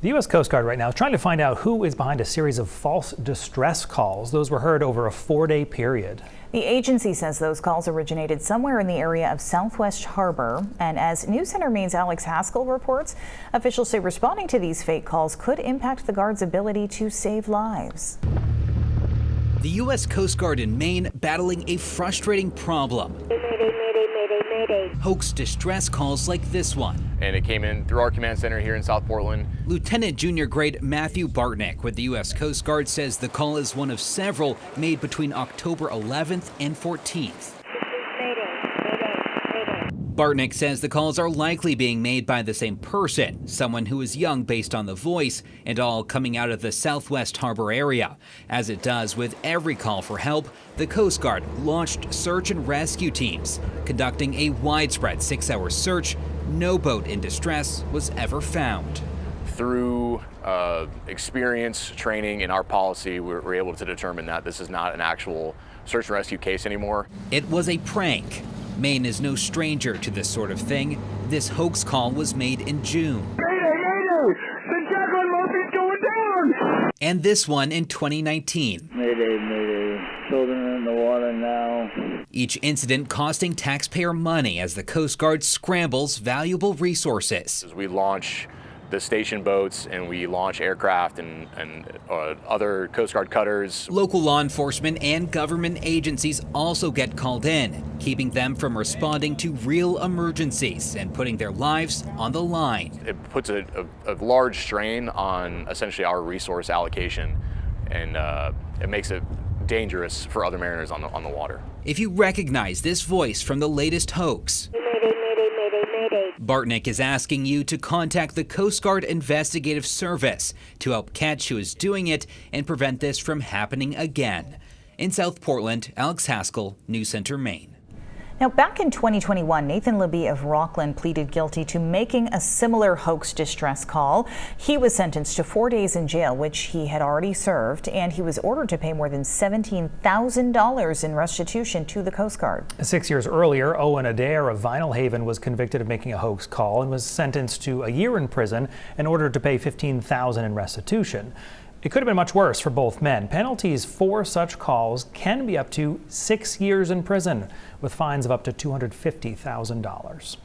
The U.S. Coast Guard right now is trying to find out who is behind a series of false distress calls. Those were heard over a 4-day period. The agency says those calls originated somewhere in the area of Southwest Harbor. And as News Center Maine's Alex Haskell reports, officials say responding to these fake calls could impact the Guard's ability to save lives. The U.S. Coast Guard in Maine battling a frustrating problem. Hoax distress calls like this one. And it came in through our command center here in South Portland. Lieutenant Junior Grade Matthew Bartnick with the U.S. Coast Guard says the call is one of several made between October 11th and 14th. Bartnick says the calls are likely being made by the same person, someone who is young based on the voice, and all coming out of the Southwest Harbor area. As it does with every call for help, the Coast Guard launched search and rescue teams. Conducting a widespread 6-hour search, no boat in distress was ever found. Through experience, training, and our policy, we're able to determine that this is not an actual search and rescue case anymore. It was a prank. Maine is no stranger to this sort of thing. This hoax call was made in June. Mayday! The Jacqueline Murphy's going down! And this one in 2019. Mayday. Children are in the water now. Each incident costing taxpayer money as the Coast Guard scrambles valuable resources. As we launch the station boats and we launch aircraft and other Coast Guard cutters. Local law enforcement and government agencies also get called in, keeping them from responding to real emergencies and putting their lives on the line. It puts a large strain on essentially our resource allocation, and it makes it dangerous for other mariners on the water. If you recognize this voice from the latest hoax, Bartnick is asking you to contact the Coast Guard Investigative Service to help catch who is doing it and prevent this from happening again. In South Portland, Alex Haskell, News Center, Maine. Now, back in 2021, Nathan Libby of Rockland pleaded guilty to making a similar hoax distress call. He was sentenced to 4 days in jail, which he had already served, and he was ordered to pay more than $17,000 in restitution to the Coast Guard. 6 years earlier, Owen Adair of Vinyl Haven was convicted of making a hoax call and was sentenced to a year in prison and ordered to pay $15,000 in restitution. It could have been much worse for both men. Penalties for such calls can be up to 6 years in prison, with fines of up to $250,000.